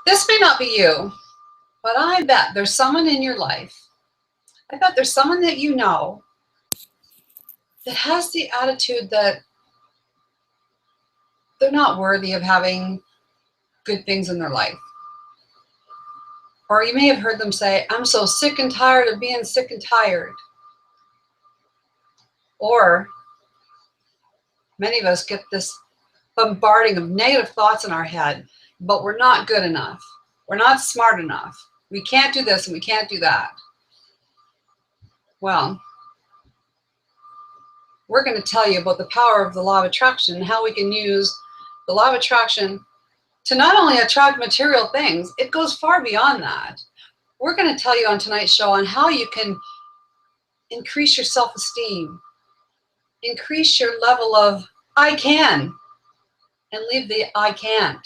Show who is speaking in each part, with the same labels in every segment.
Speaker 1: This may not be you, but I bet there's someone in your life. I bet there's someone that you know that has the attitude that they're not worthy of having good things in their life. Or you may have heard them say, I'm so sick and tired of being sick and tired. Or many of us get this bombarding of negative thoughts in our head, but we're not good enough. We're not smart enough. We can't do this and we can't do that. Well, we're going to tell you about the power of the law of attraction and how we can use the law of attraction to not only attract material things, it goes far beyond that. We're going to tell you on tonight's show on how you can increase your self-esteem, increase your level of I can, and leave the I can't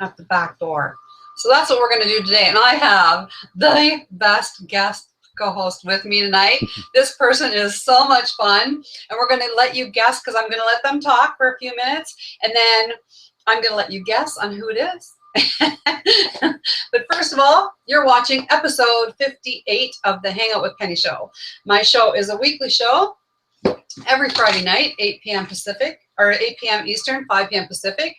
Speaker 1: at the back door. So that's what we're going to do today. And I have the best guest co-host with me tonight. This person is so much fun. And we're going to let you guess because I'm going to let them talk for a few minutes. And then I'm going to let you guess on who it is. But first of all, you're watching episode 58 of the Hangout with Penny Show. My show is a weekly show every Friday night, 8 p.m. Pacific, or 8 p.m. Eastern, 5 p.m. Pacific.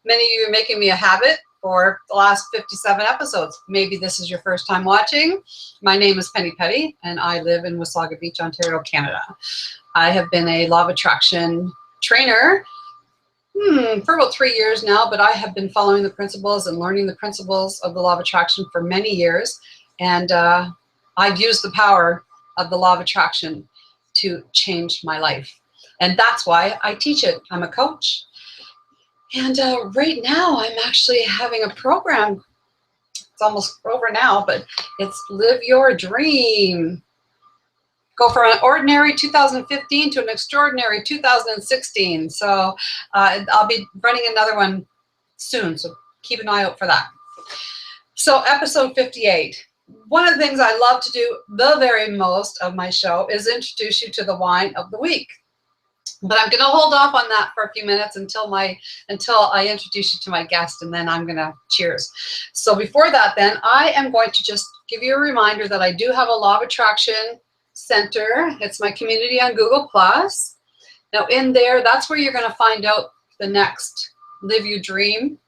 Speaker 1: Many of you are making me a habit for the last 57 episodes. Maybe this is your first time watching. My name is Peddie, and I live in Wasaga Beach, Ontario, Canada. I have been a law of attraction trainer for about 3 years now, but I have been following the principles and learning the principles of the law of attraction for many years. And I've used the power of the law of attraction to change my life. And that's why I teach it. I'm a coach. And right now I'm actually having a program. It's almost over now, but it's Live Your Dream. Go from an ordinary 2015 to an extraordinary 2016. So I'll be running another one soon, so keep an eye out for that. So episode 58. One of the things I love to do the very most of my show is introduce you to the wine of the week. But I'm going to hold off on that for a few minutes until I introduce you to my guest, and then I'm going to cheers. So before that, then, I am going to just give you a reminder that I do have a Law of Attraction Center. It's my community on Google+. Now in there, that's where you're going to find out the next Live Your Dream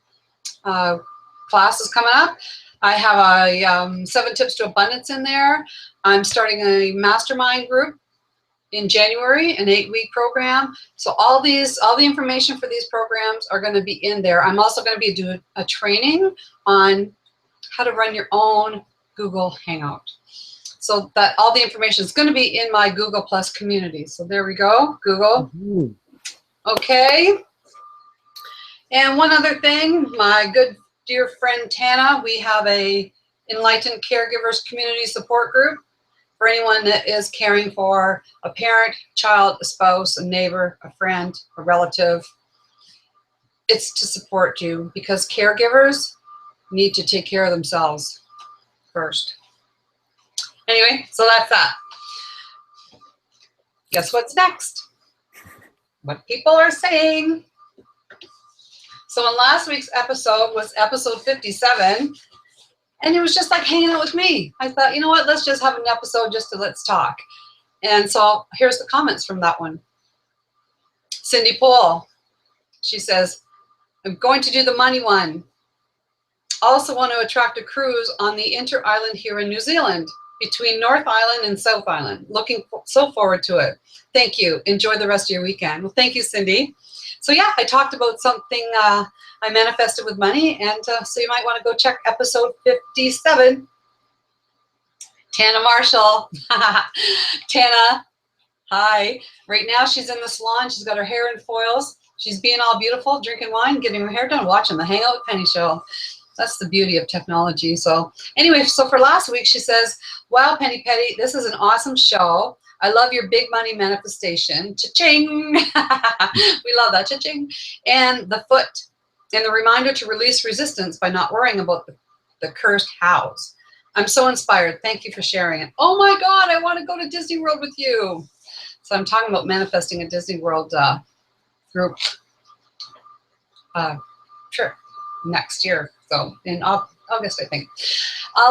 Speaker 1: class is coming up. I have a 7 Tips to Abundance in there. I'm starting a mastermind group in January, an 8-week program. So all the information for these programs are going to be in there. I'm also going to be doing a training on how to run your own Google Hangout. So that all the information is going to be in my Google Plus community. So there we go, Google. Okay. And one other thing, my good dear friend Tana, we have a Enlightened Caregivers Community Support Group for anyone that is caring for a parent, child, a spouse, a neighbor, a friend, a relative. It's to support you because caregivers need to take care of themselves first. Anyway, so that's that. Guess what's next? What people are saying. So in last week's episode was episode 57, and it was just like hanging out with me. I thought, you know what, let's just have an episode just to let's talk. And so here's the comments from that one. Cindy Paul, she says, I'm going to do the money one. Also want to attract a cruise on the inter-island here in New Zealand, between North Island and South Island. Looking so forward to it. Thank you. Enjoy the rest of your weekend. Well, thank you, Cindy. So yeah, I talked about something I manifested with money, and so you might want to go check episode 57. Tana Marshall. Tana, hi. Right now she's in the salon. She's got her hair in foils. She's being all beautiful, drinking wine, getting her hair done, watching the Hangout with Penny Show. That's the beauty of technology. So anyway, so for last week, she says, wow, Penny Peddie, this is an awesome show. I love your big money manifestation. Cha-ching. We love that. Cha-ching. And the foot. And the reminder to release resistance by not worrying about the cursed hows. I'm so inspired. Thank you for sharing it. Oh my God, I want to go to Disney World with you. So I'm talking about manifesting a Disney World group trip next year. So August, I think.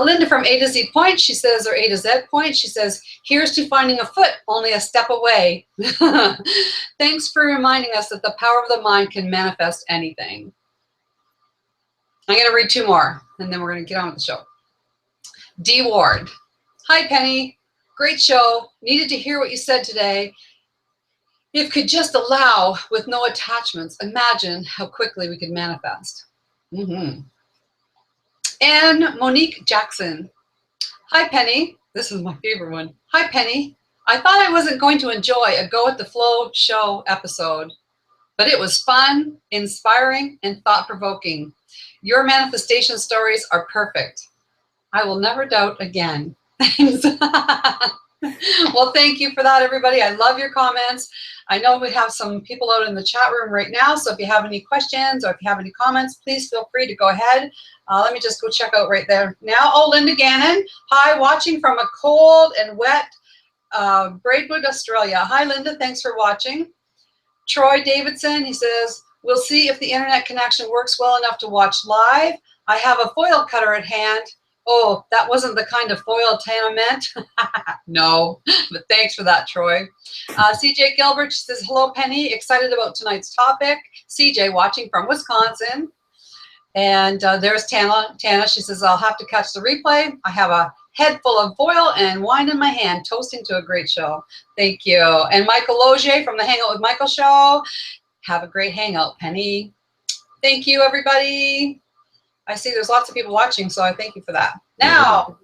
Speaker 1: Linda from A to Z Point, she says, or A to Z Point, she says, here's to finding a foot, only a step away. Thanks for reminding us that the power of the mind can manifest anything. I'm going to read 2 more, and then we're going to get on with the show. D. Ward. Hi, Penny. Great show. Needed to hear what you said today. If could just allow with no attachments, imagine how quickly we could manifest. And Monique Jackson. Hi, Penny. This is my favorite one. Hi, Penny. I thought I wasn't going to enjoy a Go with the Flow show episode, but it was fun, inspiring, and thought-provoking. Your manifestation stories are perfect. I will never doubt again. Thanks. Well, thank you for that, everybody. I love your comments. I know we have some people out in the chat room right now, so if you have any questions or if you have any comments, please feel free to go ahead. Let me just go check out right there now. Oh, Linda Gannon. Hi, watching from a cold and wet Braidwood, Australia. Hi, Linda. Thanks for watching. Troy Davidson, he says, we'll see if the internet connection works well enough to watch live. I have a foil cutter at hand. Oh, that wasn't the kind of foil Tana meant. No, but thanks for that, Troy. CJ Gilbert says, hello, Penny. Excited about tonight's topic. CJ watching from Wisconsin. And there's Tana. Tana, she says, I'll have to catch the replay. I have a head full of foil and wine in my hand, toasting to a great show. Thank you. And Michael Logier from the Hangout with Michael show. Have a great hangout, Penny. Thank you, everybody. I see there's lots of people watching, so I thank you for that. Now,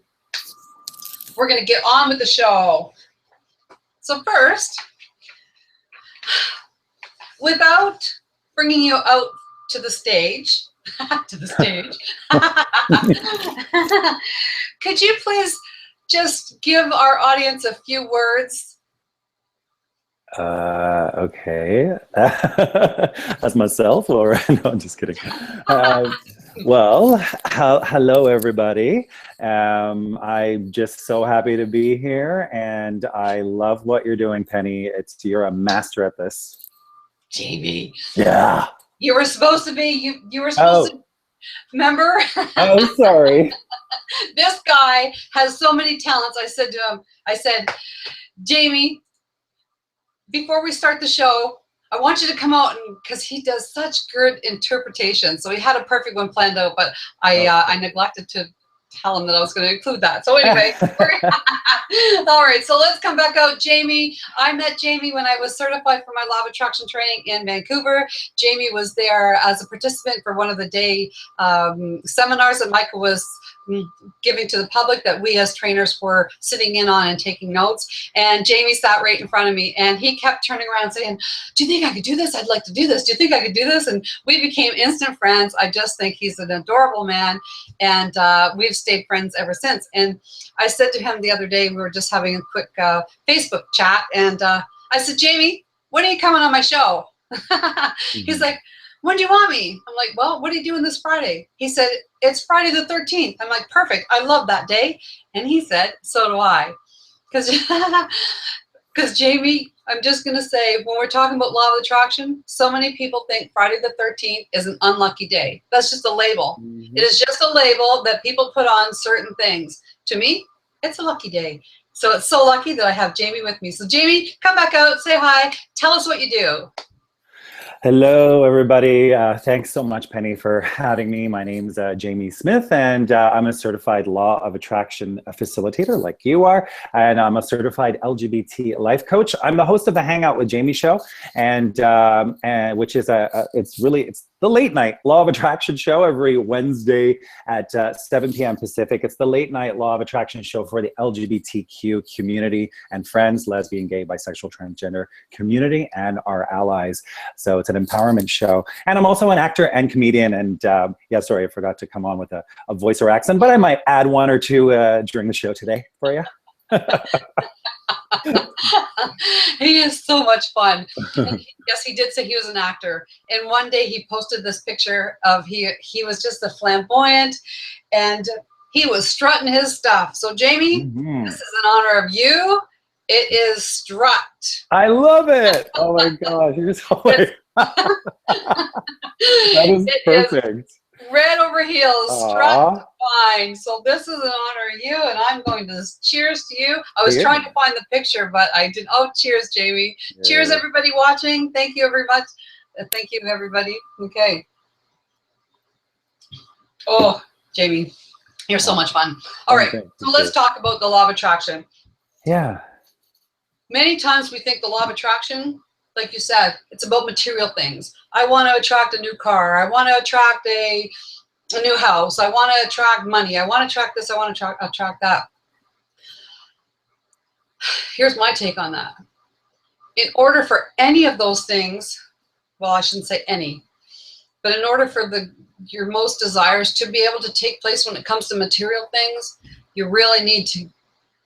Speaker 1: we're going to get on with the show. So first, without bringing you out to the stage, could you please just give our audience a few words?
Speaker 2: Okay. As myself, or no, I'm just kidding. Well, hello, everybody. I'm just so happy to be here, and I love what you're doing, Penny. You're a master at this.
Speaker 1: Jamie.
Speaker 2: Yeah.
Speaker 1: You were supposed to be, you were supposed to, remember?
Speaker 2: Oh, sorry.
Speaker 1: This guy has so many talents. I said to him, I said, Jamie, before we start the show, I want you to come out, and because he does such good interpretation. So he had a perfect one planned out, but I neglected to tell him that I was going to include that. So anyway, all right, so let's come back out. Jamie, I met Jamie when I was certified for my law of attraction training in Vancouver. Jamie was there as a participant for one of the day seminars that Michael was giving to the public that we as trainers were sitting in on and taking notes. And Jamie sat right in front of me, and he kept turning around saying, do you think I could do this? I'd like to do this. Do you think I could do this? And we became instant friends. I just think he's an adorable man, and we've stayed friends ever since. And I said to him the other day, we were just having a quick Facebook chat, and I said, Jamie, when are you coming on my show? He's like, when do you want me? I'm like, well, what are you doing this Friday? He said, it's Friday the 13th. I'm like, perfect. I love that day. And he said, so do I. Because Jamie, I'm just going to say, when we're talking about law of attraction, so many people think Friday the 13th is an unlucky day. That's just a label. It is just a label that people put on certain things. To me, it's a lucky day. So it's so lucky that I have Jamie with me. So Jamie, come back out, say hi, tell us what you do.
Speaker 2: Hello, everybody. Thanks so much, Penny, for having me. My name's Jamie Smith, and I'm a certified law of attraction facilitator like you are, and I'm a certified LGBT life coach. I'm the host of the Hangout with Jamie show, and which is it's the late night law of attraction show every Wednesday at 7 p.m. Pacific. It's the late night law of attraction show for the LGBTQ community and friends, lesbian, gay, bisexual, transgender community, and our allies. So it's an empowerment show. And I'm also an actor and comedian. And yeah, sorry, I forgot to come on with a voice or accent, but I might add one or two during the show today for you.
Speaker 1: He is so much fun. Yes, he did say he was an actor. And one day he posted this picture of he was just a flamboyant, and he was strutting his stuff. So Jamie, this is in honor of you. It is strut.
Speaker 2: I love it. Oh my gosh, you're so that is perfect.
Speaker 1: red over heels,
Speaker 2: Aw.
Speaker 1: strapped to fine. So this is in honor of you, and I'm going to cheers to you. I was
Speaker 2: Cheers.
Speaker 1: trying to find the picture, but I didn't. Oh, cheers, Jamie.
Speaker 2: Yeah.
Speaker 1: Cheers, everybody watching. Thank you very much. Thank you, everybody. Okay. Oh, Jamie, you're so much fun. All right, so let's talk about the law of attraction.
Speaker 2: Yeah.
Speaker 1: Many times we think the law of attraction, like you said, it's about material things. I want to attract a new car. I want to attract a new house. I want to attract money. I want to attract this. I want to attract that. Here's my take on that. In order for any of those things, well, I shouldn't say any, but in order for your most desires to be able to take place when it comes to material things, you really need to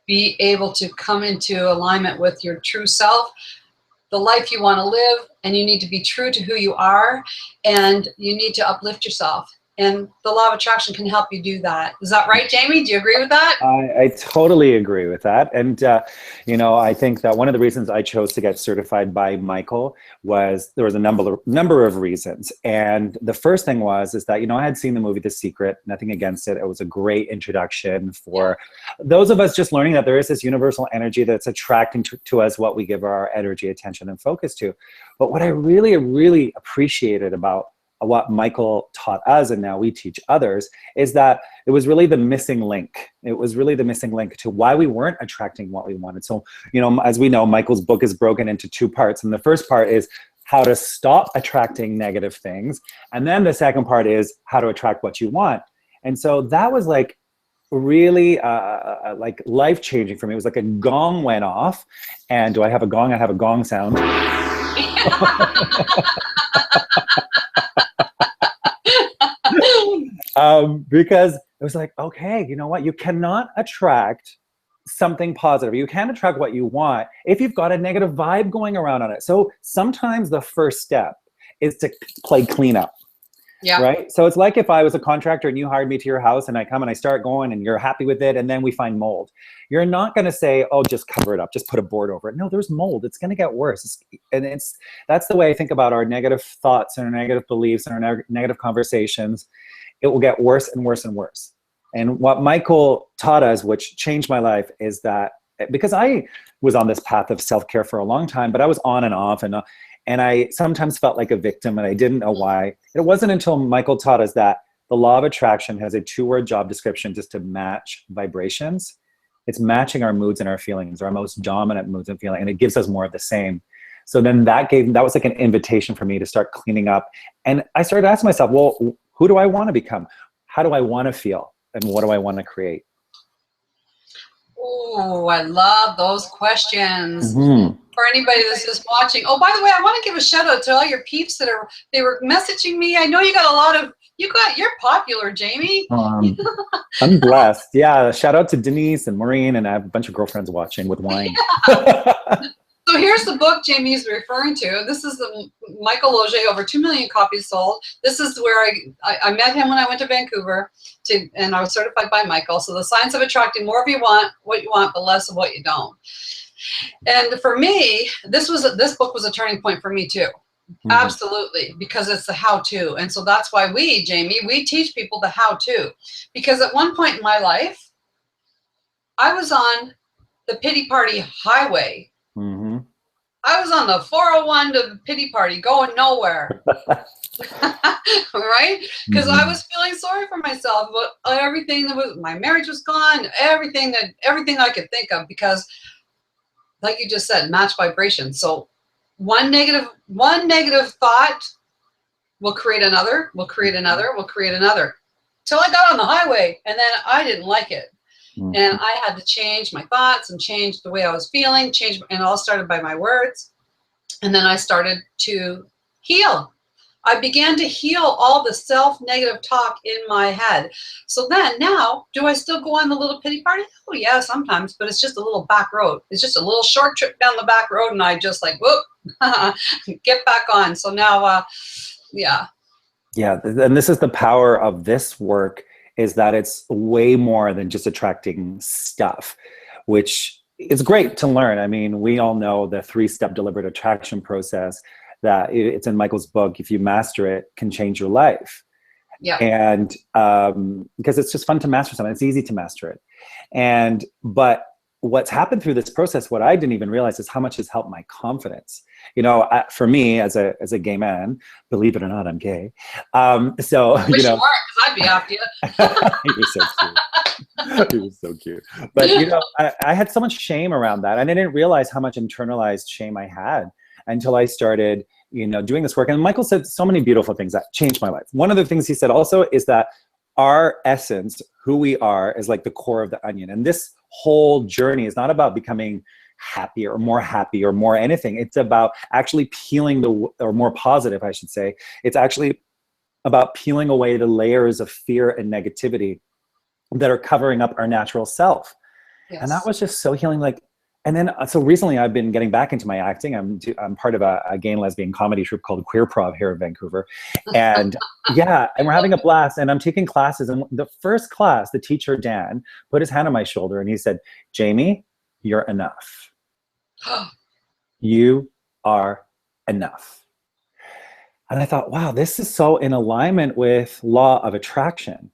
Speaker 1: be able to come into alignment with your true self, the life you want to live, and you need to be true to who you are, and you need to uplift yourself. And the law of attraction can help you do that. Is that right, Jamie? Do you agree with that?
Speaker 2: I totally agree with that. And, you know, I think that one of the reasons I chose to get certified by Michael was there was a number of reasons. And the first thing is that, you know, I had seen the movie The Secret, nothing against it. It was a great introduction for those of us just learning that there is this universal energy that's attracting to us what we give our energy, attention, and focus to. But what I really, really appreciated about what Michael taught us, and now we teach others, is that it was really the missing link. It was really the missing link to why we weren't attracting what we wanted. So, you know, as we know, Michael's book is broken into two parts. And the first part is how to stop attracting negative things. And then the second part is how to attract what you want. And so that was like really like life-changing for me. It was like a gong went off. And do I have a gong? I have a gong sound. Because it was like, okay, you know what? You cannot attract something positive. You can attract what you want if you've got a negative vibe going around on it. So sometimes the first step is to play cleanup. Yeah. Right. So it's like if I was a contractor and you hired me to your house and I come and I start going and you're happy with it and then we find mold. You're not going to say, oh, just cover it up, just put a board over it. No, there's mold. It's going to get worse. That's the way I think about our negative thoughts and our negative beliefs and our negative conversations. It will get worse and worse and worse. And what Michael taught us, which changed my life, is that because I was on this path of self-care for a long time, but I was on and off, and I sometimes felt like a victim and I didn't know why. It wasn't until Michael taught us that the law of attraction has a 2-word job description just to match vibrations. It's matching our moods and our feelings, our most dominant moods and feelings, and it gives us more of the same. So then that was like an invitation for me to start cleaning up. And I started asking myself, well, who do I want to become? How do I want to feel? And what do I want to create?
Speaker 1: Oh, I love those questions.
Speaker 2: Mm-hmm.
Speaker 1: For anybody that's just watching. Oh, by the way, I want to give a shout out to all your peeps they were messaging me. I know you got you're popular, Jamie.
Speaker 2: I'm blessed. Yeah. Shout out to Denise and Maureen, and I have a bunch of girlfriends watching with wine.
Speaker 1: So here's the book Jamie's referring to. This is the Michael Loge, over 2 million copies sold. This is where I met him when I went to Vancouver, and I was certified by Michael. So the science of attracting more of what you want, but less of what you don't. And for me, this book was a turning point for me too. Mm-hmm. Absolutely, because it's the how-to. And so that's why Jamie, we teach people the how-to. Because at one point in my life, I was on the pity party highway.
Speaker 2: Mm-hmm.
Speaker 1: I was on the 401 to the pity party, going nowhere. Right? Because I was feeling sorry for myself about everything my marriage was gone, everything I could think of, because like you just said, match vibration. So one negative thought will create another, will create another, will create another. Till I got on the highway, and then I didn't like it. Mm-hmm. And I had to change my thoughts and change the way I was feeling, and it all started by my words. And then I started to heal. I began to heal all the self-negative talk in my head. So then now, do I still go on the little pity party? Oh yeah, sometimes, but it's just a little back road. It's just a little short trip down the back road, and I just like, whoop, get back on. So now, yeah.
Speaker 2: Yeah, and this is the power of this work, is that it's way more than just attracting stuff, which is great to learn. I mean, we all know the 3-step deliberate attraction process that it's in Michael's book. If you master it, can change your life.
Speaker 1: Yeah.
Speaker 2: And because it's just fun to master something, it's easy to master it. But what's happened through this process, what I didn't even realize is how much has helped my confidence. You know, for me as a gay man, believe it or not, I'm gay. So
Speaker 1: Wish
Speaker 2: you know,
Speaker 1: you weren't, 'cause I'd be after you.
Speaker 2: you're so cute. He was so cute. But you know, I had so much shame around that, and I didn't realize how much internalized shame I had until I started, you know, doing this work. And Michael said so many beautiful things that changed my life. One of the things he said also is that our essence, who we are, is like the core of the onion. And this whole journey is not about becoming happy or more anything. It's about actually peeling or more positive, I should say. It's actually about peeling away the layers of fear and negativity that are covering up our natural self.
Speaker 1: Yes.
Speaker 2: And that was just so healing. Like, and then, so recently I've been getting back into my acting. I'm part of a gay and lesbian comedy troupe called Queer Prov here in Vancouver. And yeah, and we're having a blast, and I'm taking classes. And the first class, the teacher, Dan, put his hand on my shoulder and he said, Jamie, you're enough. You are enough. And I thought, wow, this is so in alignment with law of attraction.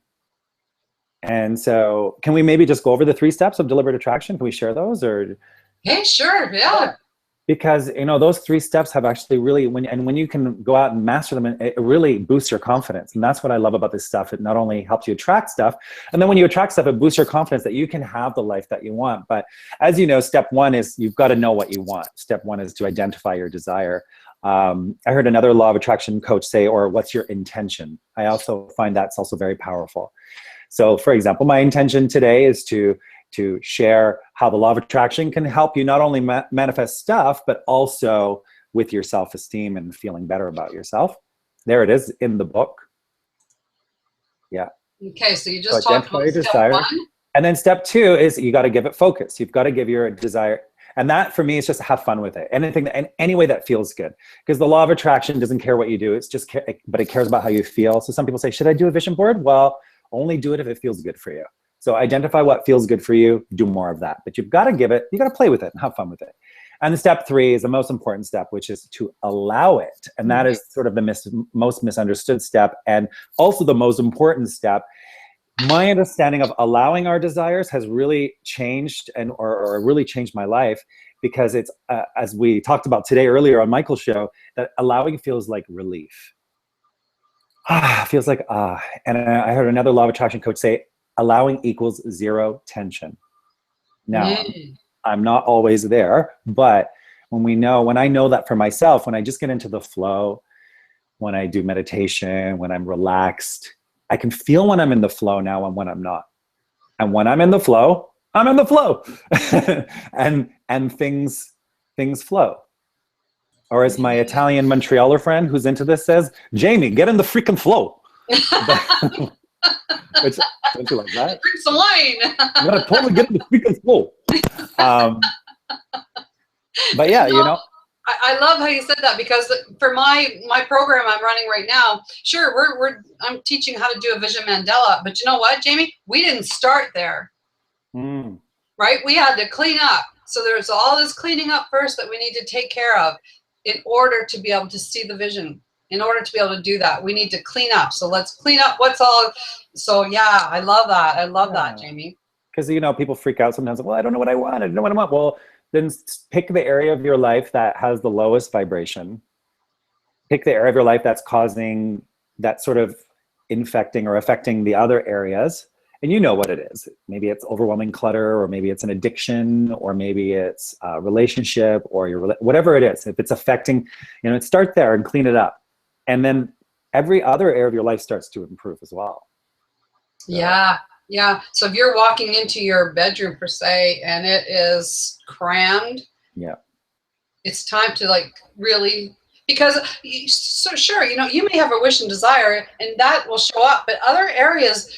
Speaker 2: And so can we maybe just go over the 3 steps of deliberate attraction? Can we share those? Or
Speaker 1: Hey, sure, yeah.
Speaker 2: Because, you know, those 3 steps have actually really, when you can go out and master them, it really boosts your confidence. And that's what I love about this stuff. It not only helps you attract stuff, and then when you attract stuff, it boosts your confidence that you can have the life that you want. But as you know, step 1 is you've got to know what you want. Step 1 is to identify your desire. I heard another law of attraction coach say, or what's your intention? I also find that's also very powerful. So for example, my intention today is to share how the law of attraction can help you not only manifest stuff, but also with your self-esteem and feeling better about yourself. There it is in the book. Yeah.
Speaker 1: Okay, so you just talked about step
Speaker 2: desire.
Speaker 1: 1.
Speaker 2: And then step 2 is you got to give it focus. You've got to give your desire. And that for me is just have fun with it. Anything, and any way that feels good. Because the law of attraction doesn't care what you do. It's just, but it cares about how you feel. So some people say, should I do a vision board? Well, only do it if it feels good for you. So identify what feels good for you, do more of that. But you've got to give it, you got to play with it and have fun with it. And step 3 is the most important step, which is to allow it. And that is sort of the most misunderstood step, and also the most important step. My understanding of allowing our desires has really changed, or really changed my life, because it's, as we talked about today earlier on Michael's show, that allowing feels like relief. Feels like, and I heard another law of attraction coach say, allowing equals 0 tension. Now, I'm not always there, but when I know that for myself, when I just get into the flow, when I do meditation, when I'm relaxed, I can feel when I'm in the flow now and when I'm not. And when I'm in the flow, I'm in the flow. and things flow. Or as my Italian Montrealer friend who's into this says, Jamie, get in the freaking flow. Which, don't you like that?
Speaker 1: Drink some wine.
Speaker 2: You gotta totally get in the freaking flow. But yeah, you know.
Speaker 1: I love how you said that, because for my program I'm running right now, sure, I'm teaching how to do a vision mandala, but you know what, Jamie? We didn't start there, right? We had to clean up. So there's all this cleaning up first that we need to take care of in order to be able to see the vision. In order to be able to do that, we need to clean up. So let's clean up what's all. So yeah, I love that. I love that, Jamie.
Speaker 2: Because, you know, people freak out sometimes. Well, I don't know what I want. I don't know what I want. Well, then pick the area of your life that has the lowest vibration. Pick the area of your life that's causing that sort of infecting or affecting the other areas. And you know what it is. Maybe it's overwhelming clutter, or maybe it's an addiction, or maybe it's a relationship, or whatever it is. If it's affecting, you know, start there and clean it up. And then every other area of your life starts to improve as well. So.
Speaker 1: Yeah. So if you're walking into your bedroom per se, and it is crammed, it's time to like really, because so sure, you know, you may have a wish and desire and that will show up, but other areas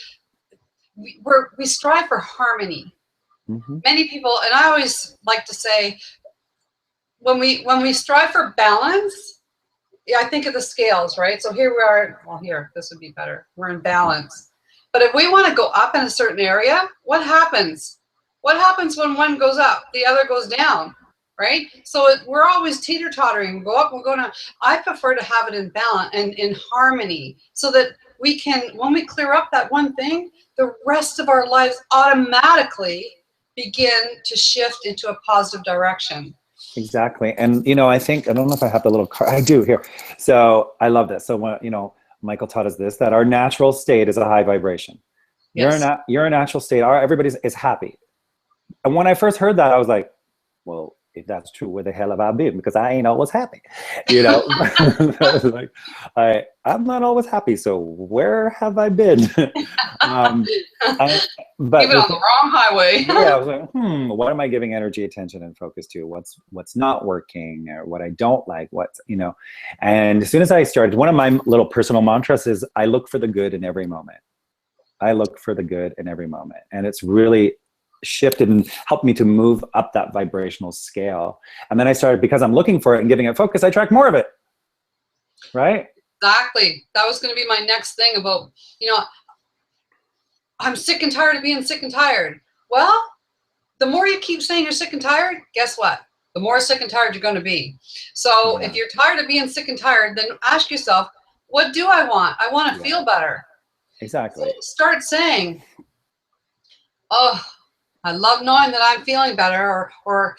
Speaker 1: we strive for harmony. Many people, and I always like to say, when we strive for balance, I think of the scales, right? So here we are, well, here, this would be better. We're in balance. But if we want to go up in a certain area, what happens? What happens when one goes up, the other goes down, right? So we're always teeter-tottering. We go up, we're going to. I prefer to have it in balance and in harmony, so that we can, when we clear up that one thing, the rest of our lives automatically begin to shift into a positive direction.
Speaker 2: Exactly. And, you know, I think, I don't know if I have the little card. I do here. So I love this. So, you know, Michael taught us this, that our natural state is a high vibration.
Speaker 1: Yes.
Speaker 2: You're a natural state. Everybody is happy. And when I first heard that, I was like, well, if that's true, where the hell have I been? Because I ain't always happy, you know. Like, I'm not always happy. So where have I been?
Speaker 1: But even on the wrong highway.
Speaker 2: Yeah, I was like, what am I giving energy, attention, and focus to? What's not working, or what I don't like? What's, you know? And as soon as I started, one of my little personal mantras is, I look for the good in every moment. I look for the good in every moment, and it's really shifted and helped me to move up that vibrational scale. And then I started, because I'm looking for it and giving it focus, I attract more of it. Right?
Speaker 1: Exactly. That was going to be my next thing about, you know, I'm sick and tired of being sick and tired. Well, the more you keep saying you're sick and tired, guess what? The more sick and tired you're going to be. So if you're tired of being sick and tired, then ask yourself, what do I want? I want to feel better.
Speaker 2: Exactly.
Speaker 1: So start saying, oh, I love knowing that I'm feeling better, or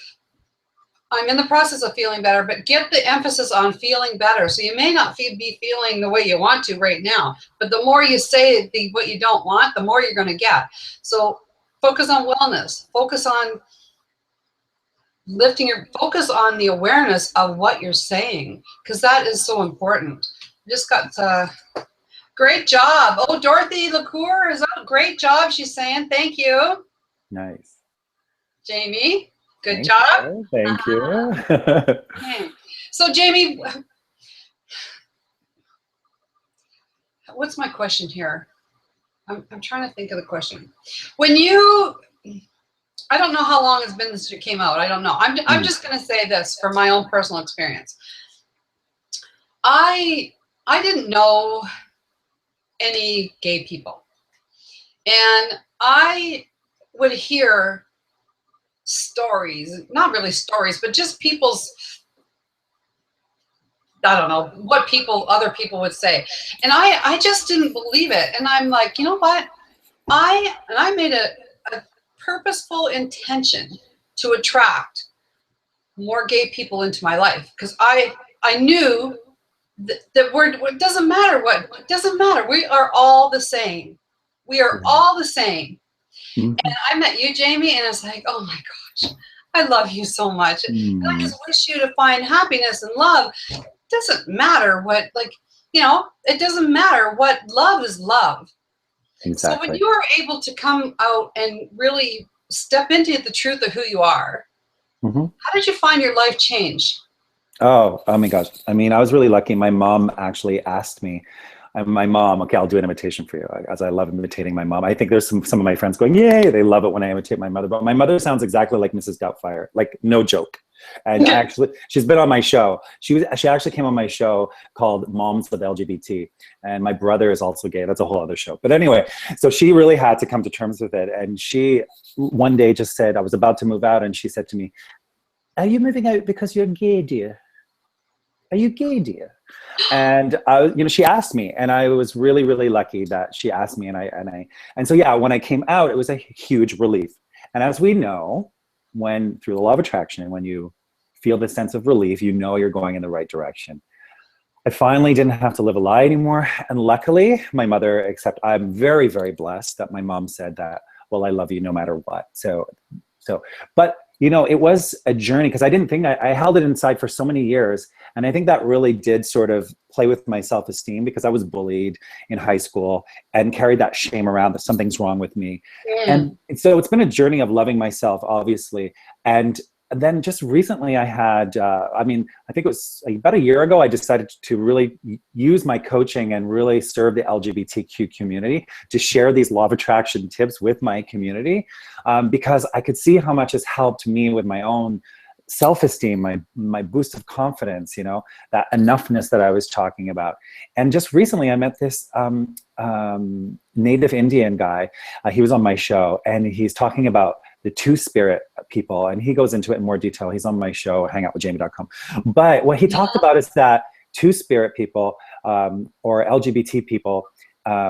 Speaker 1: I'm in the process of feeling better, but get the emphasis on feeling better. So you may not be feeling the way you want to right now, but the more you say what you don't want, the more you're going to get. So focus on wellness, focus on focus on the awareness of what you're saying, because that is so important. Just got great job. Oh, Dorothy LaCour is up. Great job, she's saying. Thank you.
Speaker 2: Nice.
Speaker 1: Jamie, good job.
Speaker 2: Thank you.
Speaker 1: So Jamie, what's my question here? I'm trying to think of the question. When you, I don't know how long it's been since you came out. I don't know. I'm just going to say this from my own personal experience. I didn't know any gay people, and I would hear stories, not really stories, but just people's, I don't know what other people would say. And I just didn't believe it. And I'm like, you know what? I made a purposeful intention to attract more gay people into my life, because I knew that it doesn't matter what, it doesn't matter. We are all the same. We are all the same. And I met you, Jamie, and I was like, oh my gosh, I love you so much. And I just wish you to find happiness and love. It doesn't matter what, like, you know, it doesn't matter what, love is love. Exactly. So when you are able to come out and really step into the truth of who you are, how did you find your life change?
Speaker 2: Oh my gosh. I mean, I was really lucky. My mom actually asked me, okay, I'll do an imitation for you, as I love imitating my mom. I think there's some of my friends going, yay, they love it when I imitate my mother. But my mother sounds exactly like Mrs. Doubtfire, like no joke. And actually, she's been on my show. She actually came on my show called Moms with LGBT. And my brother is also gay. That's a whole other show. But anyway, so she really had to come to terms with it. And she one day just said, I was about to move out, and she said to me, are you moving out because you're gay, dear? Are you gay, dear? And she asked me, and I was really, really lucky that she asked me, and so yeah, when I came out, it was a huge relief. And as we know, through the law of attraction, when you feel this sense of relief, you know you're going in the right direction. I finally didn't have to live a lie anymore, and luckily, my mother, I'm very, very blessed that my mom said that, well, I love you no matter what. But you know, it was a journey, because I didn't think, I held it inside for so many years. And I think that really did sort of play with my self-esteem, because I was bullied in high school and carried that shame around that something's wrong with me. And so it's been a journey of loving myself, obviously. And then just recently I had, I think it was about a year ago, I decided to really use my coaching and really serve the LGBTQ community, to share these law of attraction tips with my community, because I could see how much has helped me with my own self-esteem, my boost of confidence, you know, that enoughness that I was talking about. And just recently I met this native Indian guy. He was on my show, and he's talking about the two-spirit people, and he goes into it in more detail. He's on my show, hangoutwithjamie.com. But what he talked about is that two-spirit people, or LGBT people,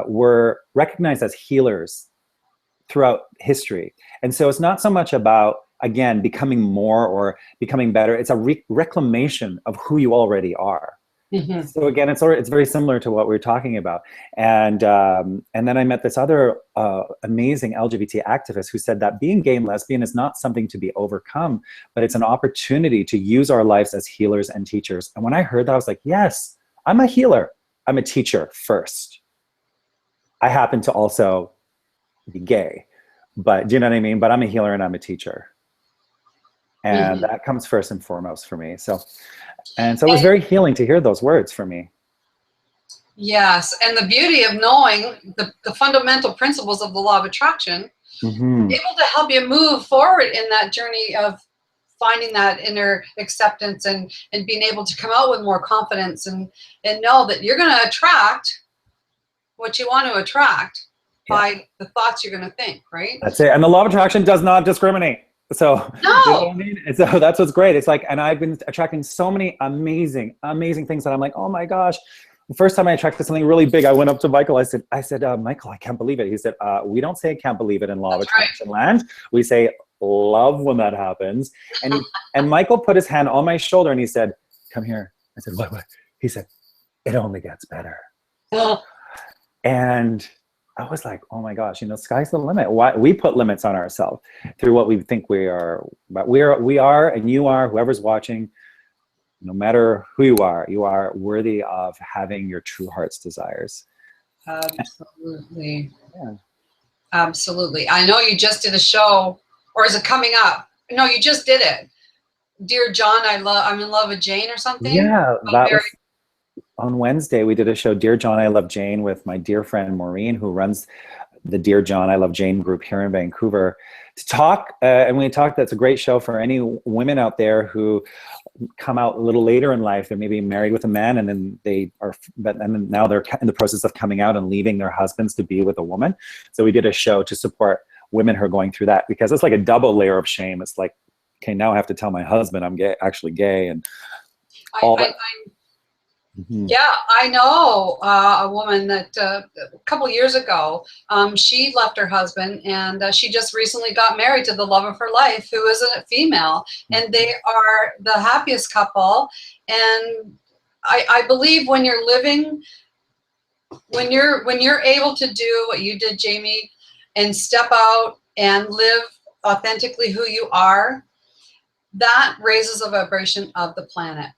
Speaker 2: were recognized as healers throughout history. And so it's not so much about, again, becoming more or becoming better. It's a reclamation of who you already are.
Speaker 1: Mm-hmm.
Speaker 2: So again, it's very similar to what we were talking about. And then I met this other amazing LGBT activist who said that being gay and lesbian is not something to be overcome, but it's an opportunity to use our lives as healers and teachers. And when I heard that, I was like, yes, I'm a healer. I'm a teacher first. I happen to also be gay, but do you know what I mean? But I'm a healer and I'm a teacher. And that comes first and foremost for me. So it was very healing to hear those words for me.
Speaker 1: Yes, and the beauty of knowing the fundamental principles of the law of attraction, able to help you move forward in that journey of finding that inner acceptance and being able to come out with more confidence and know that you're going to attract what you want to attract by the thoughts you're going to think, right?
Speaker 2: That's it. And the law of attraction does not discriminate. So,
Speaker 1: no.
Speaker 2: You know what I mean? So that's what's great. It's like, and I've been attracting so many amazing, amazing things that I'm like, oh my gosh. The first time I attracted something really big, I went up to Michael. I said, Michael, I can't believe it. He said, we don't say can't believe it in law of attraction land. We say love when that happens. And Michael put his hand on my shoulder and he said, come here. I said, what? He said, it only gets better. And I was like, oh my gosh, sky's the limit. Why we put limits on ourselves through what we think we are. But we are, and you are, whoever's watching, no matter who you are worthy of having your true heart's desires.
Speaker 1: Absolutely.
Speaker 2: Yeah.
Speaker 1: Absolutely. I know you just did a show, or is it coming up? No, you just did it. Dear John, I'm in love with Jane or something.
Speaker 2: Yeah, that was on Wednesday. We did a show, Dear John, I Love Jane, with my dear friend Maureen, who runs the Dear John, I Love Jane group here in Vancouver, to talk. And we talked, that's a great show for any women out there who come out a little later in life. They're maybe married with a man and then now they're in the process of coming out and leaving their husbands to be with a woman. So we did a show to support women who are going through that, because it's like a double layer of shame. It's like, okay, now I have to tell my husband I'm actually gay, and all that.
Speaker 1: Yeah, I know a woman that a couple years ago, she left her husband, and she just recently got married to the love of her life, who is a female, and they are the happiest couple. And I believe when you're living, when you're able to do what you did, Jamie, and step out and live authentically who you are, that raises the vibration of the planet.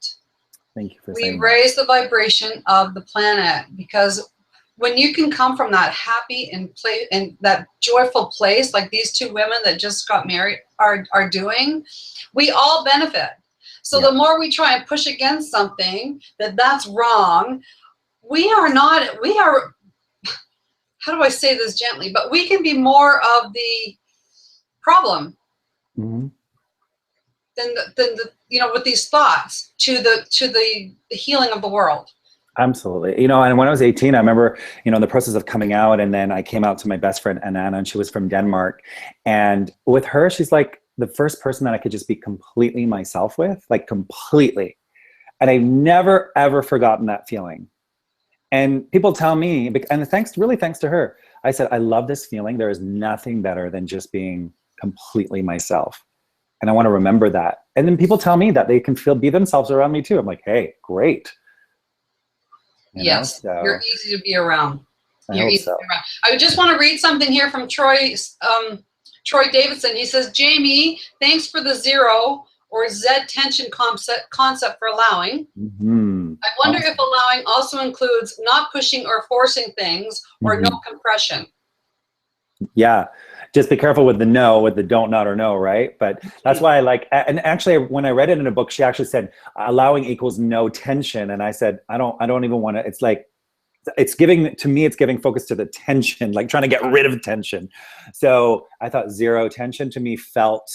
Speaker 2: Thank you for saying
Speaker 1: we raise the vibration of the planet, because when you can come from that happy and that joyful place, like these two women that just got married are doing, we all benefit. So the more we try and push against something that's wrong, we are, how do I say this gently, but we can be more of the problem. Than the with these thoughts to the healing of the world.
Speaker 2: Absolutely. And when I was 18, I remember, in the process of coming out, and then I came out to my best friend, Anana, and she was from Denmark. And with her, she's like the first person that I could just be completely myself with, like completely. And I've never, ever forgotten that feeling. And people tell me, and thanks to her, I said, I love this feeling. There is nothing better than just being completely myself. And I want to remember that. And then people tell me that they can be themselves around me too. I'm like, hey, great.
Speaker 1: Yes, you're easy to be around.
Speaker 2: You're easy to be
Speaker 1: around. I just want to read something here from Troy Davidson. He says, Jamie, thanks for the zero or Z tension concept for allowing. I wonder if allowing also includes not pushing or forcing things, or no compression.
Speaker 2: Yeah. Just be careful with the no, with the don't, not, or no, right? But that's why I like, and actually when I read it in a book, she actually said allowing equals no tension. And I said, I don't even want to, it's like, it's giving focus to the tension, like trying to get rid of tension. So I thought zero tension to me felt,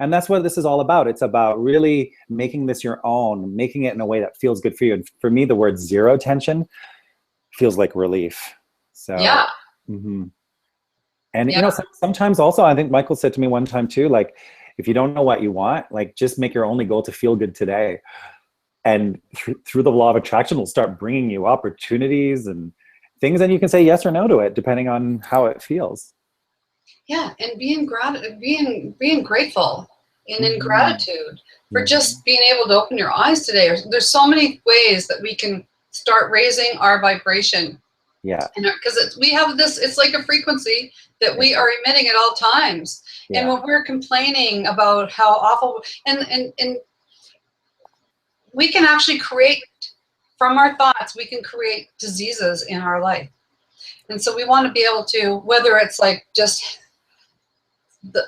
Speaker 2: and that's what this is all about. It's about really making this your own, making it in a way that feels good for you. And for me, the word zero tension feels like relief. So,
Speaker 1: yeah.
Speaker 2: And sometimes also, I think Michael said to me one time too, like, if you don't know what you want, like just make your only goal to feel good today. And through the law of attraction, will start bringing you opportunities and things, and you can say yes or no to it depending on how it feels.
Speaker 1: Yeah, and being grateful and in gratitude for just being able to open your eyes today. There's so many ways that we can start raising our vibration.
Speaker 2: Yeah.
Speaker 1: Because we have this, it's like a frequency that we are emitting at all times. Yeah. And when we're complaining about how awful, and we can actually create, from our thoughts, we can create diseases in our life. And so we want to be able to, whether it's like just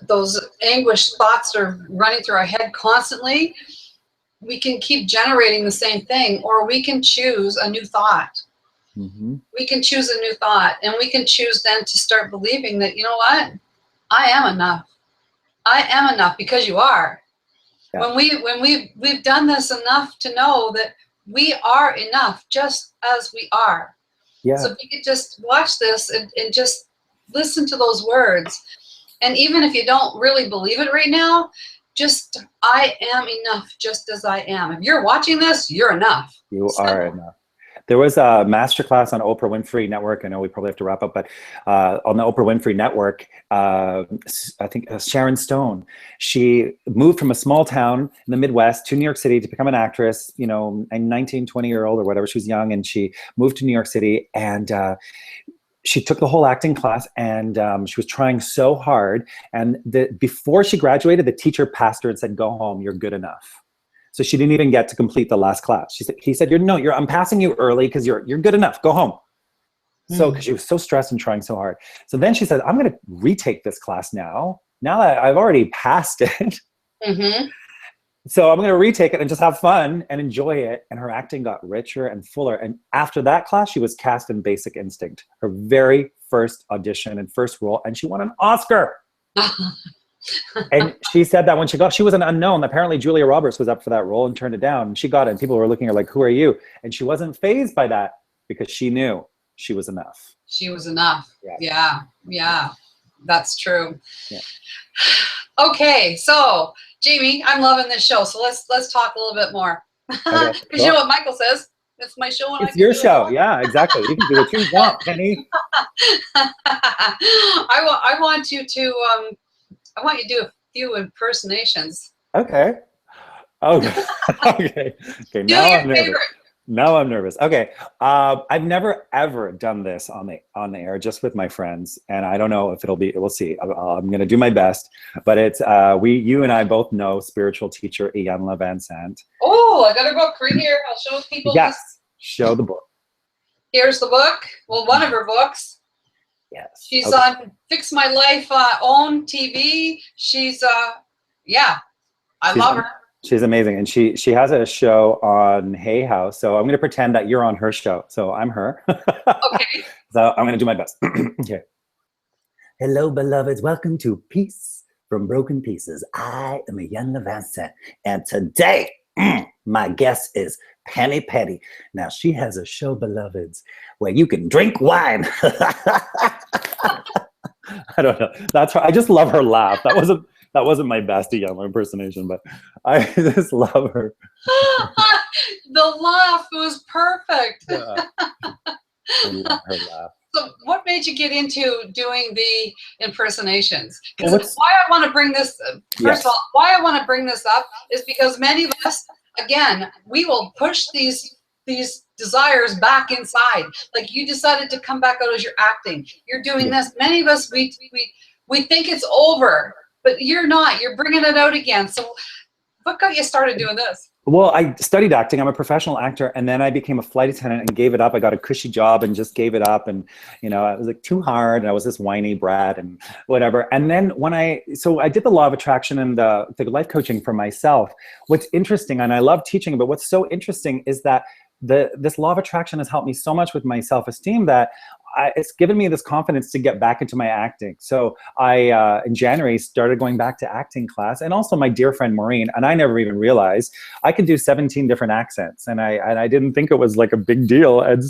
Speaker 1: those anguished thoughts that are running through our head constantly, we can keep generating the same thing, or we can choose a new thought. We can choose a new thought, and we can choose then to start believing that, you know what, I am enough. I am enough, because you are. Yeah. When we've done this enough to know that we are enough just as we are. Yeah. So if you could just watch this and just listen to those words. And even if you don't really believe it right now, just, I am enough just as I am. If you're watching this, you're enough.
Speaker 2: You are enough. There was a masterclass on Oprah Winfrey Network. I know we probably have to wrap up, but on the Oprah Winfrey Network, I think Sharon Stone, she moved from a small town in the Midwest to New York City to become an actress, you know, a 19, 20-year-old or whatever. She was young, and she moved to New York City, and she took the whole acting class, and she was trying so hard. And before she graduated, the teacher passed her and said, "Go home, you're good enough." So she didn't even get to complete the last class. He said, I'm passing you early because you're good enough. Go home. So, because she was so stressed and trying so hard. So then she said, I'm going to retake this class now that I've already passed it. So I'm going to retake it and just have fun and enjoy it. And her acting got richer and fuller. And after that class, she was cast in Basic Instinct, her very first audition and first role. And she won an Oscar. And she said that when she was an unknown. Apparently Julia Roberts was up for that role and turned it down. And she got it, and people were looking at her like, who are you? And she wasn't fazed by that, because she knew she was enough.
Speaker 1: She was enough. Yeah. That's true. Yeah. Okay, so Jamie, I'm loving this show. So let's talk a little bit more. Because okay, you know what Michael says. It's my show. And
Speaker 2: it's your show. Yeah, exactly. You can do what you want, Penny.
Speaker 1: I want you to do a few impersonations.
Speaker 2: Okay. Okay. Okay. Now I'm nervous. Okay. I've never ever done this on the air, just with my friends, and I don't know if we'll see. I'm going to do my best, but it's you and I both know spiritual teacher Iyanla Van Sant.
Speaker 1: Oh, I got her book right here. I'll show people.
Speaker 2: Yes. Show the book.
Speaker 1: Here's the book. Well, one of her books.
Speaker 2: Yes.
Speaker 1: She's on Fix My Life OWN TV. She's I love her.
Speaker 2: She's amazing, and she has a show on Hay House. So I'm going to pretend that you're on her show. So I'm her.
Speaker 1: Okay.
Speaker 2: So I'm going to do my best. Okay. Hello, beloveds. Welcome to Peace from Broken Pieces. I am Iyanla Van Sant, and today my guest is Penny Peddie. Now, she has a show, beloveds, where you can drink wine. I don't know. That's her. I just love her laugh. That wasn't my best Iyanla impersonation, but I just love her.
Speaker 1: The laugh was perfect.
Speaker 2: Yeah. I love her laugh.
Speaker 1: So what made you get into doing the impersonations? Because why I want to bring this, first of all, why I want to bring this up is because many of us, again, we will push these desires back inside. Like, you decided to come back out as you're acting. You're doing this. Many of us, we think it's over, but you're not. You're bringing it out again. So what got you started doing this?
Speaker 2: Well, I studied acting. I'm a professional actor, and then I became a flight attendant and gave it up. I got a cushy job and just gave it up, and it was like too hard, and I was this whiny brat and whatever. And then I did the law of attraction and the life coaching for myself. What's interesting, and I love teaching, but what's so interesting is that this law of attraction has helped me so much with my self-esteem that it's given me this confidence to get back into my acting. So I, in January, started going back to acting class, and also my dear friend Maureen, and I never even realized I could do 17 different accents, and I didn't think it was like a big deal. And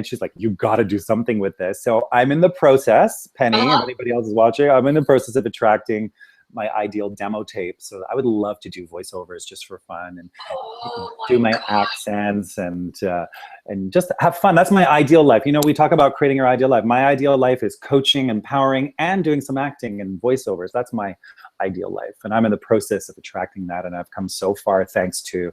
Speaker 2: she's like, you got to do something with this. So I'm in the process, Penny, if anybody else is watching, I'm in the process of attracting my ideal demo tape. So I would love to do voiceovers just for fun and
Speaker 1: Oh
Speaker 2: do
Speaker 1: my
Speaker 2: my
Speaker 1: God.
Speaker 2: accents and just have fun. That's my ideal life. You know, we talk about creating your ideal life. My ideal life is coaching, empowering, and doing some acting and voiceovers. That's my ideal life. And I'm in the process of attracting that. And I've come so far thanks to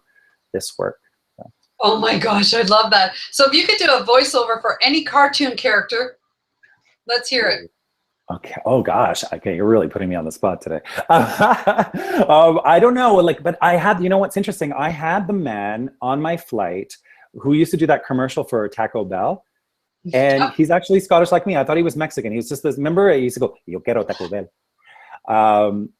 Speaker 2: this work. So.
Speaker 1: Oh my gosh, I love that. So if you could do a voiceover for any cartoon character, let's hear it.
Speaker 2: Okay. Oh gosh. Okay. You're really putting me on the spot today. I don't know. Like, but I had, you know, what's interesting? I had the man on my flight who used to do that commercial for Taco Bell. And he's actually Scottish like me. I thought he was Mexican. He was just this, remember, he used to go, yo quiero Taco Bell.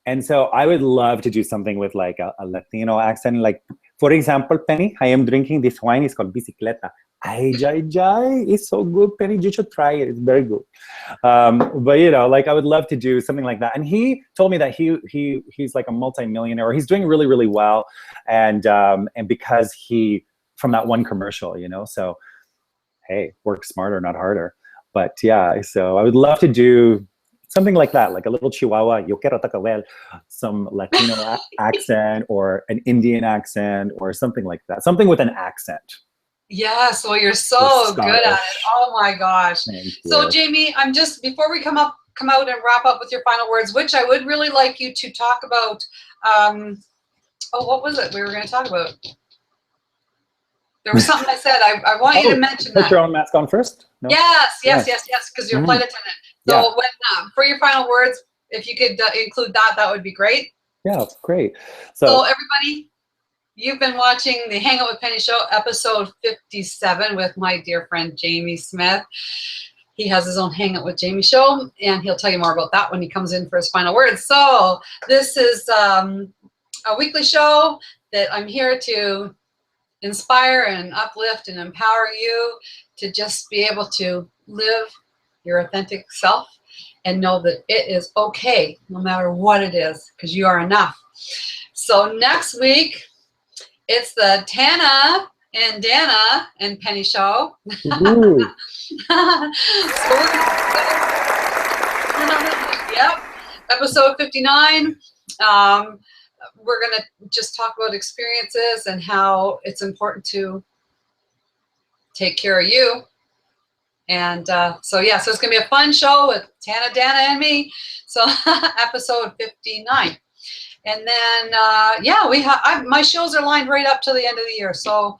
Speaker 2: And so I would love to do something with like a Latino accent. Like, for example, Penny, I am drinking this wine. It's called Bicicleta. Ay, jai, jai. It's so good, Penny. You should try it. It's very good. But you know, like I would love to do something like that. And he told me that he's like a multi-millionaire, or he's doing really, really well. And because he, from that one commercial, you know, so hey, work smarter, not harder. But yeah, so I would love to do something like that, like a little Chihuahua, yo quiero Taco Bell, some Latino accent or an Indian accent or something like that. Something with an accent.
Speaker 1: Yes, well, you're so good at it. Oh my gosh. So Jamie, I'm just, before we come out and wrap up with your final words, which I would really like you to talk about, oh, what was it we were going to talk about? There was something I said. I want you to mention that.
Speaker 2: Put your own mask on first?
Speaker 1: No? Yes, because you're a flight attendant. So when, for your final words, if you could include that, that would be great.
Speaker 2: Yeah, great.
Speaker 1: So everybody, you've been watching the Hangout with Penny Show, episode 57 with my dear friend, Jamie Smith. He has his own Hangout with Jamie show, and he'll tell you more about that when he comes in for his final words. So this is a weekly show that I'm here to inspire and uplift and empower you to just be able to live your authentic self and know that it is okay no matter what it is, because you are enough. So next week, it's the Tana and Dana and Penny Show. Yep, episode 59. We're going to just talk about experiences and how it's important to take care of you. And so it's going to be a fun show with Tana, Dana, and me. So episode 59. And then, my shows are lined right up to the end of the year. So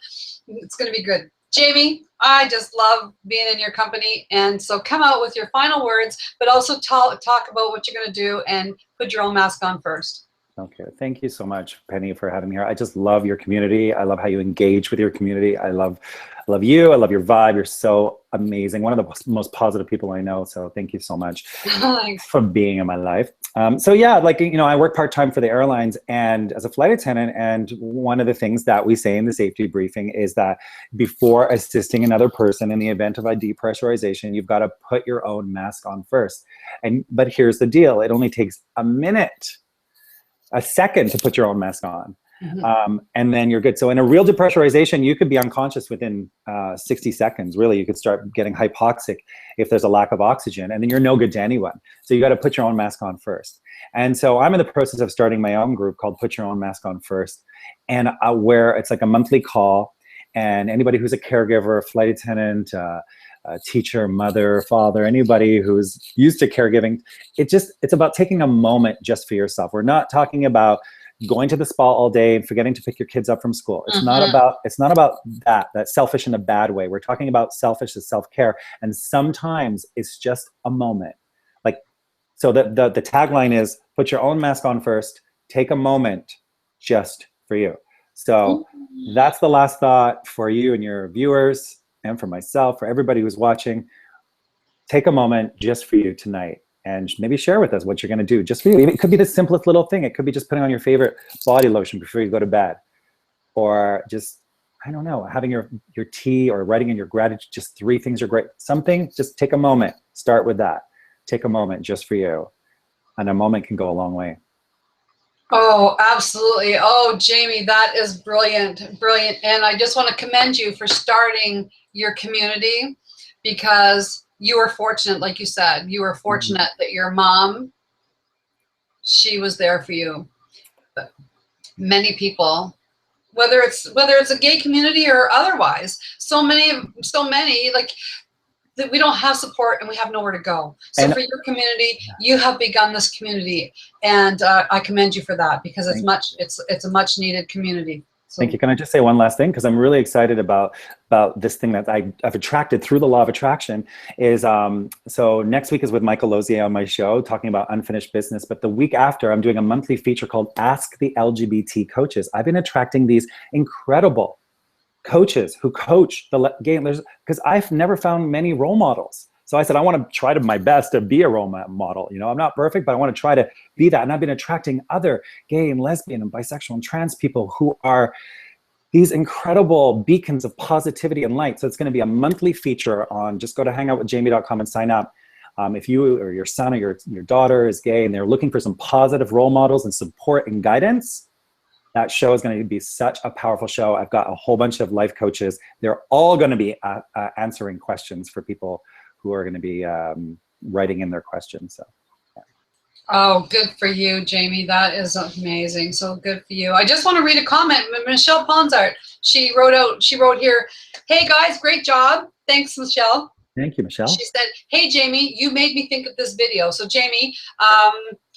Speaker 1: it's going to be good. Jamie, I just love being in your company. And so come out with your final words, but also talk about what you're going to do and put your own mask on first.
Speaker 2: Okay, thank you so much, Penny, for having me here. I just love your community. I love how you engage with your community. I love you. I love your vibe. You're so amazing. One of the most positive people I know. So thank you so much for being in my life. I work part-time for the airlines and as a flight attendant. And one of the things that we say in the safety briefing is that before assisting another person in the event of a depressurization, you've got to put your own mask on first. But here's the deal. It only takes a second to put your own mask on. And then you're good. So in a real depressurization, you could be unconscious within 60 seconds. Really, you could start getting hypoxic if there's a lack of oxygen, and then you're no good to anyone. So you got to put your own mask on first. And so I'm in the process of starting my own group called Put Your Own Mask On First, and where it's like a monthly call, and anybody who's a caregiver, flight attendant, a teacher, mother, father, anybody who's used to caregiving, it's about taking a moment just for yourself. We're not talking about going to the spa all day and forgetting to pick your kids up from school. It's not about that's selfish in a bad way. We're talking about selfish as self-care. And sometimes it's just a moment. So the tagline is put your own mask on first, take a moment just for you. So that's the last thought for you and your viewers, and for myself, for everybody who's watching. Take a moment just for you tonight and maybe share with us what you're going to do just for you. It could be the simplest little thing. It could be just putting on your favorite body lotion before you go to bed, or just, I don't know, having your tea, or writing in your gratitude. Just 3 things are great. Something, just take a moment. Start with that. Take a moment just for you. And a moment can go a long way.
Speaker 1: Oh, absolutely. Oh, Jamie, that is brilliant, brilliant. And I just want to commend you for starting your community, because you were fortunate, like you said, you were fortunate that your mom she was there for you. But many people, whether it's a gay community or otherwise, so many like that we don't have support and we have nowhere to go. So
Speaker 2: And
Speaker 1: for your community, you have begun this community, and I commend you for that, because it's a much needed community. So,
Speaker 2: thank you. Can I just say one last thing? Because I'm really excited about this thing that I've attracted through the law of attraction. Is so next week is with Michael Lozier on my show, talking about unfinished business. But the week after, I'm doing a monthly feature called Ask the LGBT Coaches. I've been attracting these incredible coaches who coach the gamers, because I've never found many role models. So I said, I want to try my best to be a role model. You know, I'm not perfect, but I want to try to be that. And I've been attracting other gay and lesbian and bisexual and trans people who are these incredible beacons of positivity and light. So it's going to be a monthly feature on, just go to hangoutwithjamie.com and sign up. If you or your son or your daughter is gay and they're looking for some positive role models and support and guidance, that show is going to be such a powerful show. I've got a whole bunch of life coaches. They're all going to be answering questions for people who are going to be writing in their questions. So, yeah.
Speaker 1: Oh, good for you, Jamie. That is amazing. So good for you. I just want to read a comment. Michelle Ponsart, she wrote here, "Hey guys, great job." Thanks, Michelle.
Speaker 2: Thank you, Michelle.
Speaker 1: She said, "Hey Jamie, you made me think of this video." So Jamie,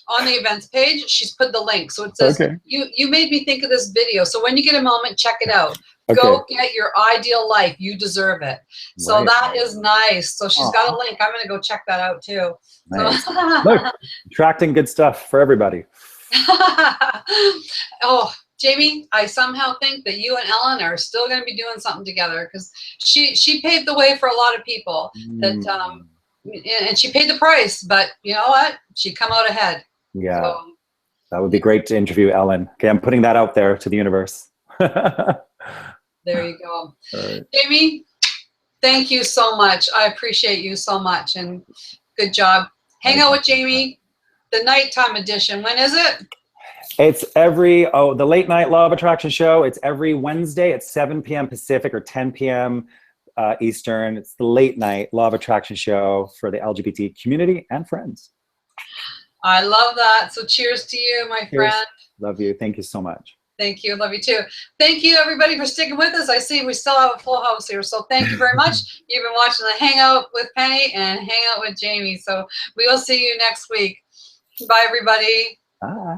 Speaker 1: on the events page, she's put the link. So it says,
Speaker 2: okay.
Speaker 1: you made me think of this video. So when you get a moment, check it out.
Speaker 2: Okay.
Speaker 1: Go get your ideal life. You deserve it. So
Speaker 2: Right.
Speaker 1: that is nice. So she's got a link. I'm going to go check that out too.
Speaker 2: Nice.
Speaker 1: So
Speaker 2: Look, attracting good stuff for everybody.
Speaker 1: Oh, Jamie, I somehow think that you and Ellen are still going to be doing something together, because she paved the way for a lot of people that, and she paid the price, but you know what? She come out ahead.
Speaker 2: Yeah,
Speaker 1: so,
Speaker 2: that would be great to interview Ellen. Okay, I'm putting that out there to the universe.
Speaker 1: There you go.
Speaker 2: Right.
Speaker 1: Jamie, thank you so much. I appreciate you so much, and good job. Hang out with Jamie, the nighttime edition. When is it?
Speaker 2: It's the late night Law of Attraction show. It's every Wednesday at 7 p.m. Pacific or 10 p.m. Eastern. It's the late night Law of Attraction show for the LGBT community and friends.
Speaker 1: I love that. So cheers to you, my friend.
Speaker 2: Love you. Thank you so much.
Speaker 1: Thank you. Love you too. Thank you, everybody, for sticking with us. I see we still have a full house here. So thank you very much. You've been watching the Hangout with Penny and Hangout with Jamie. So we will see you next week. Bye, everybody.
Speaker 2: Bye.